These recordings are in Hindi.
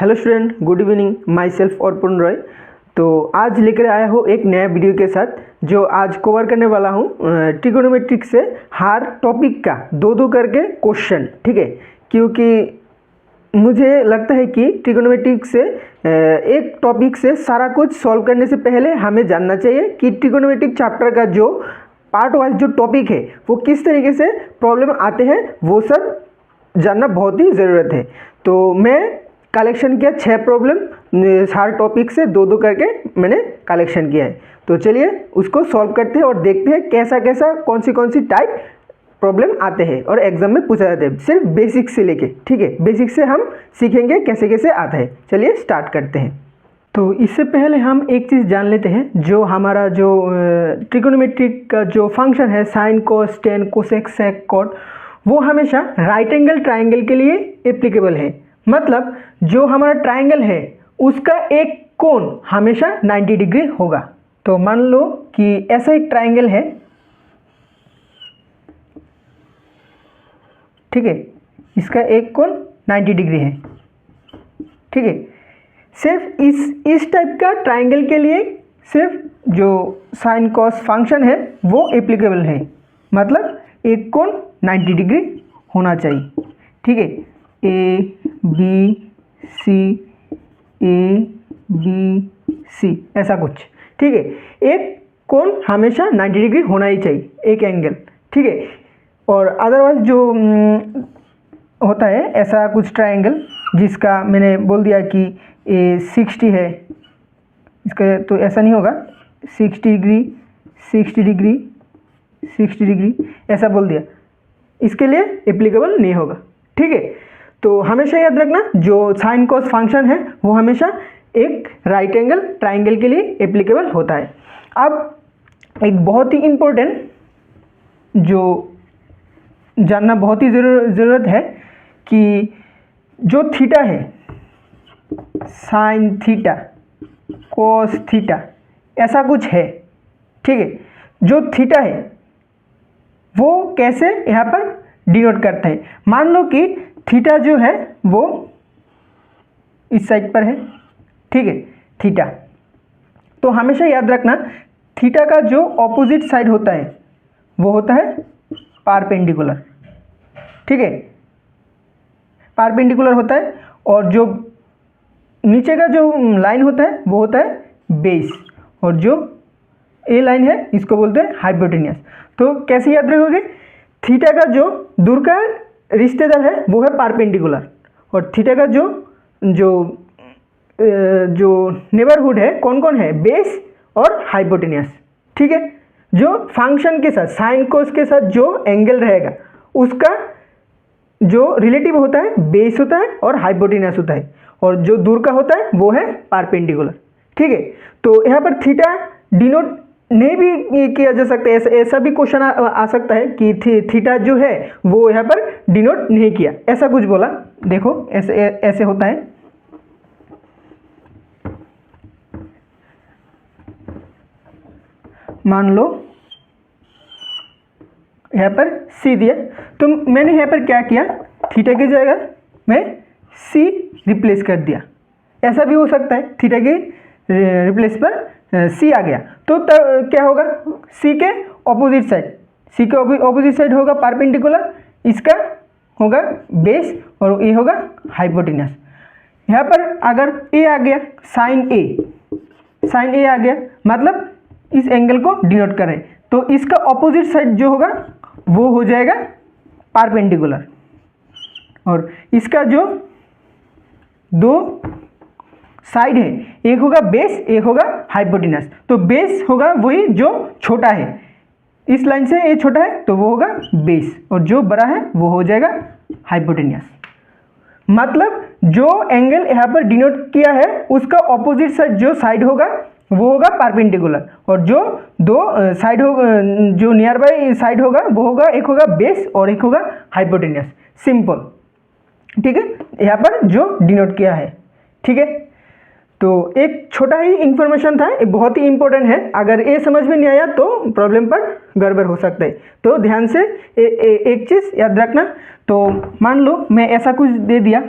Hello student, good evening. Myself Arpan Roy. तो आज लेकर आया हूँ एक नया वीडियो के साथ, जो आज कवर करने वाला हूँ ट्रिगोनोमेट्रिक से हर टॉपिक का दो करके क्वेश्चन। ठीक है, क्योंकि मुझे लगता है कि ट्रिगोनोमेट्रिक से एक टॉपिक से सारा कुछ सॉल्व करने से पहले हमें जानना चाहिए कि ट्रिगोनोमेट्रिक चैप्टर का जो पार्ट वाइज जो टॉपिक है वो किस तरीके से प्रॉब्लम आते हैं, वो सब जानना बहुत ही ज़रूरत है। तो मैं कलेक्शन किया 6 प्रॉब्लम, हर टॉपिक से दो करके मैंने कलेक्शन किया है। तो चलिए उसको सॉल्व करते हैं और देखते हैं कैसा कैसा कौन सी टाइप प्रॉब्लम आते हैं और एग्जाम में पूछा जाता है, सिर्फ बेसिक से लेके। ठीक है, बेसिक से हम सीखेंगे कैसे कैसे आता है। चलिए स्टार्ट करते हैं। तो इससे पहले हम एक चीज़ जान लेते हैं, जो हमारा जो ट्रिगोनोमेट्रिक का जो फंक्शन है sine cos tan cosec sec cot, वो हमेशा राइट एंगल ट्राइंगल के लिए एप्लीकेबल है। मतलब जो हमारा ट्राइंगल है उसका एक कोण हमेशा 90 डिग्री होगा। तो मान लो कि ऐसा एक ट्राइंगल है, ठीक है, इसका एक कोण 90 डिग्री है। ठीक है, सिर्फ इस टाइप का ट्राइंगल के लिए सिर्फ जो साइन कॉस फंक्शन है वो एप्लीकेबल है। मतलब एक कोण 90 डिग्री होना चाहिए। ठीक है, ए बी सी ऐसा कुछ। ठीक है, एक कोण हमेशा 90 डिग्री होना ही चाहिए, एक एंगल। ठीक है, और अदरवाइज जो होता है ऐसा कुछ ट्राइंगल जिसका मैंने बोल दिया कि 60 है, इसका तो ऐसा नहीं होगा, 60 डिग्री 60 डिग्री 60 डिग्री ऐसा बोल दिया, इसके लिए एप्लीकेबल नहीं होगा। ठीक है, तो हमेशा याद रखना जो साइन कॉस फंक्शन है वो हमेशा एक राइट एंगल ट्राइंगल के लिए एप्लीकेबल होता है। अब एक बहुत ही इम्पोर्टेंट जो जानना बहुत ही ज़रूरत है कि जो थीटा है, साइन थीटा कॉस थीटा ऐसा कुछ है। ठीक है, जो थीटा है वो कैसे यहाँ पर डिनोट करते हैं। मान लो कि थीटा जो है वो इस साइड पर है। ठीक है, थीटा, तो हमेशा याद रखना थीटा का जो ऑपोजिट साइड होता है वो होता है परपेंडिकुलर। ठीक है, परपेंडिकुलर होता है, और जो नीचे का जो लाइन होता है वो होता है बेस, और जो ए लाइन है इसको बोलते हैं हाइपोटेन्यूस। तो कैसे याद रखोगे, थीटा का जो दूर का रिश्तेदार है वो है परपेंडिकुलर, और थीटा का जो नेबरहुड है कौन कौन है, बेस और हाइपोटेन्यूस। ठीक है, जो फंक्शन के साथ साइन कोस के साथ जो एंगल रहेगा उसका जो रिलेटिव होता है बेस होता है और हाइपोटेन्यूस होता है, और जो दूर का होता है वो है परपेंडिकुलर। ठीक है, तो यहाँ पर थीटा डिनोट नहीं भी किया जा सकता है, ऐसा भी क्वेश्चन आ सकता है कि थीटा जो है वो यहाँ पर डिनोट नहीं किया, ऐसा कुछ बोला। देखो ऐसे होता है, मान लो यहाँ पर सी दिया, तो मैंने यहाँ पर क्या किया, थीटा की जगह मैं सी रिप्लेस कर दिया। ऐसा भी हो सकता है थीटा के रिप्लेस पर सी आ गया, तो तब क्या होगा, सी के ऑपोजिट साइड, सी के ऑपोजिट साइड होगा परपेंडिकुलर, इसका होगा बेस और ये होगा हाइपोटेन्यूस। यहाँ पर अगर ए आ गया, साइन ए आ गया, मतलब इस एंगल को डिनोट करें, तो इसका ऑपोजिट साइड जो होगा वो हो जाएगा परपेंडिकुलर, और इसका जो दो साइड है एक होगा बेस एक होगा हाइपोटेन्यूस। तो बेस होगा वही जो छोटा है, इस लाइन से ये छोटा है तो वो होगा बेस, और जो बड़ा है वो हो जाएगा हाइपोटेन्यूस। मतलब जो एंगल यहाँ पर डिनोट किया है उसका ऑपोजिट साइड जो साइड होगा वो होगा परपेंडिकुलर, और जो दो साइड होगा, जो नियर बाई साइड होगा वो होगा, एक होगा बेस और एक होगा हाइपोटेन्यूस। सिंपल। ठीक है, यहाँ पर जो डिनोट किया है। ठीक है, तो एक छोटा ही इंफॉर्मेशन था, ये बहुत ही इंपॉर्टेंट है। अगर ये समझ में नहीं आया तो प्रॉब्लम पर गड़बड़ हो सकता है, तो ध्यान से एक चीज़ याद रखना। तो मान लो मैं ऐसा कुछ दे दिया,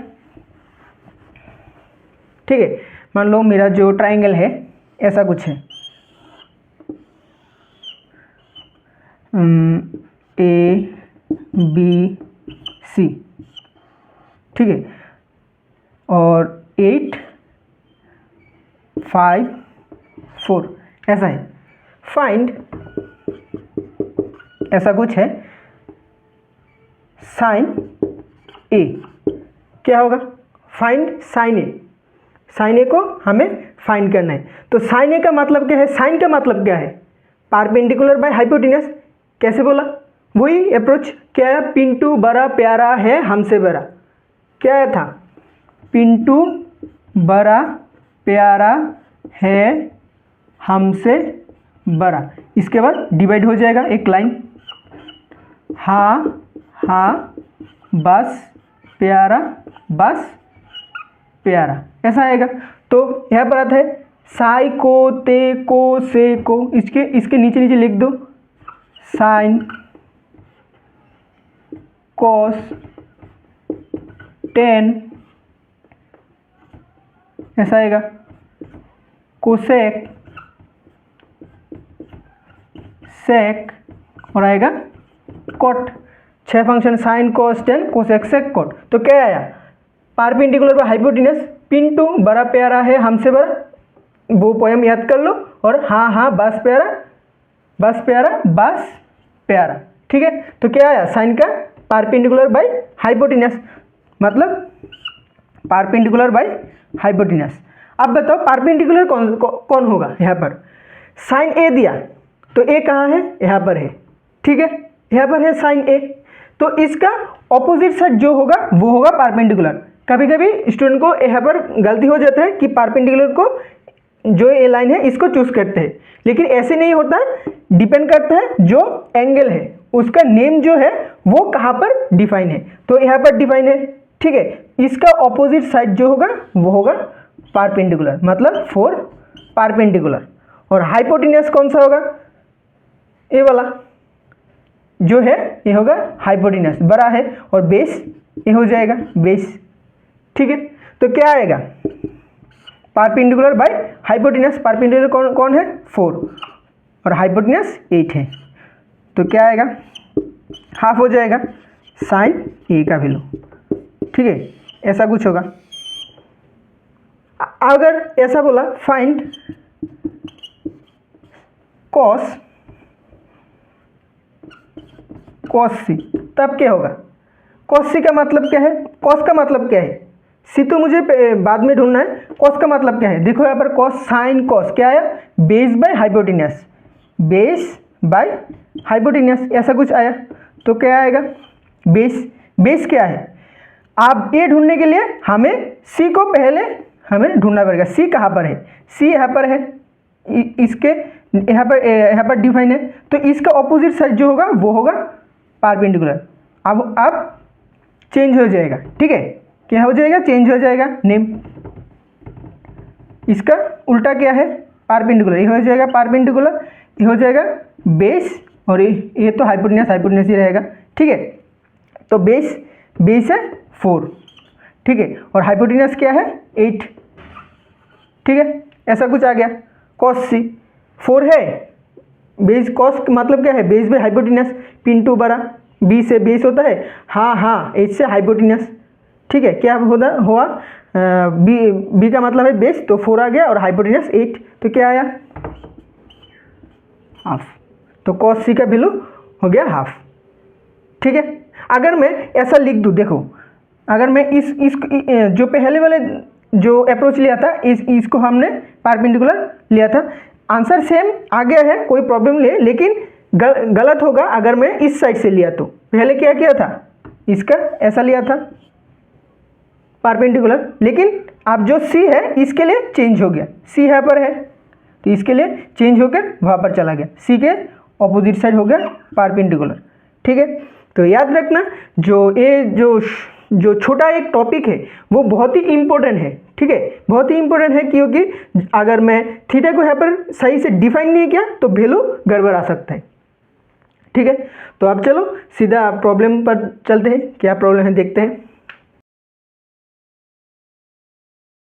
ठीक है। मान लो मेरा जो ट्राइंगल है ऐसा कुछ है, ए बी सी, ठीक है, और 8 5 4 ऐसा है। फाइंड, ऐसा कुछ है, साइन ए, क्या होगा, फाइंड साइन ए, साइन ए को हमें फाइंड करना है। तो साइन ए का मतलब क्या है, साइन का मतलब क्या है, परपेंडिकुलर बाय हाइपोटेन्यूज। कैसे बोला, वही अप्रोच, क्या है, पिंटू बड़ा प्यारा है हमसे बड़ा, क्या है था, पिंटू बड़ा प्यारा है हमसे बड़ा, इसके बाद डिवाइड हो जाएगा एक लाइन, हाँ हाँ बस प्यारा, बस प्यारा, ऐसा आएगा। तो यहाँ पर आता है साई को, ते को, से को, इसके नीचे नीचे लिख दो, साइन कॉस टेन, ऐसा आएगा, कोसेक सेक, और आएगा cot. 6 function, sine cos tan cosec sec cot. तो क्या आया, परपेंडिकुलर बाय हाइपोटेन्यूज, पिंटू बड़ा प्यारा है हमसे बड़ा, वो पोएम याद कर लो, और हाँ हाँ बस प्यारा, बस प्यारा, बस प्यारा, ठीक है। तो क्या आया, साइन का परपेंडिकुलर बाय हाइपोटेन्यूज, मतलब परपेंडिकुलर बाय हाइपोटेन्यूज। अब बताओ परपेंडिकुलर कौन होगा, यहाँ पर साइन ए दिया, तो ए कहाँ है, यहाँ पर है, ठीक है, यहाँ पर है साइन ए, तो इसका ऑपोजिट साइड जो होगा वो होगा परपेंडिकुलर। कभी कभी स्टूडेंट को यहाँ पर गलती हो जाता है कि परपेंडिकुलर को जो ए लाइन है इसको चूज करते हैं, लेकिन ऐसे नहीं होता है, डिपेंड करता है जो एंगल है उसका नेम जो है वो कहाँ पर डिफाइन है, तो यहाँ पर डिफाइन है, ठीक है। इसका ऑपोजिट साइड जो होगा वो होगा परपेंडिकुलर, मतलब 4 परपेंडिकुलर। और हाइपोटेन्यूज कौन सा होगा, ये वाला जो है ये होगा हाइपोटेन्यूज, बड़ा है, और बेस ये हो जाएगा बेस, ठीक है। तो क्या आएगा, परपेंडिकुलर बाय हाइपोटेन्यूज, परपेंडिकुलर कौन है 4 और हाइपोटेन्यूज 8 है, तो क्या आएगा, हाफ हो जाएगा साइन ए का वैल्यू, ठीक है, ऐसा कुछ होगा। अगर ऐसा बोला फाइंड कॉस कॉस सी, तब क्या होगा, कॉस सी का मतलब क्या है, कॉस का मतलब क्या है, सी तो मुझे बाद में ढूंढना है, कॉस का मतलब क्या है, देखो यहाँ पर कॉस साइन कॉस क्या आया, base by hypotenuse, base by hypotenuse, ऐसा कुछ आया। तो क्या आएगा, बेस, बेस क्या है, आप ये ढूंढने के लिए हमें सी को पहले हमें ढूंढना पड़ेगा, सी कहाँ पर है, सी यहाँ पर है, इसके यहाँ पर डिफाइन है, तो इसका ऑपोजिट साइड जो होगा वो होगा परपेंडिकुलर। अब चेंज हो जाएगा, ठीक है, क्या हो जाएगा, चेंज हो जाएगा नेम, इसका उल्टा क्या है परपेंडिकुलर, ये हो जाएगा परपेंडिकुलर, ये हो जाएगा बेस, और ये तो हाइपोटेन्यूज ही रहेगा, ठीक है। तो बेस है 4, ठीक है, और हाइपोटेन्यूज क्या है 8, ठीक है, ऐसा कुछ आ गया। कॉस सी 4 है, बेस कॉस मतलब क्या है, बेस बाय हाइपोटेन्यूज, पिंटू बड़ा, बी से बेस होता है, हाँ हाँ 8 से हाइपोटेन्यूज, ठीक है, क्या हुआ बी का मतलब है बेस, तो 4 आ गया, और हाइपोटेन्यूज 8, तो क्या आया हाफ, तो कॉस सी का वैल्यू हो गया हाफ, ठीक है। अगर मैं ऐसा लिख दूँ, देखो अगर मैं इस जो पहले वाले जो अप्रोच लिया था इसको हमने परपेंडिकुलर लिया था, आंसर सेम आ गया है, कोई प्रॉब्लम नहीं है, लेकिन गलत होगा अगर मैं इस साइड से लिया तो। पहले क्या किया था, इसका ऐसा लिया था परपेंडिकुलर, लेकिन अब जो सी है इसके लिए चेंज हो गया, सी यहाँ पर है तो इसके लिए चेंज होकर वहाँ पर चला गया, सी के ऑपोजिट साइड हो गया परपेंडिकुलर, ठीक है। तो याद रखना जो छोटा एक टॉपिक है वो बहुत ही इम्पोर्टेंट है, ठीक है, बहुत ही इम्पोर्टेंट है, क्योंकि अगर मैं थीटा को यहाँ पर सही से डिफाइन नहीं किया तो वैल्यू गड़बड़ आ सकता है, ठीक है। तो अब चलो सीधा प्रॉब्लम पर चलते हैं, क्या प्रॉब्लम है देखते हैं।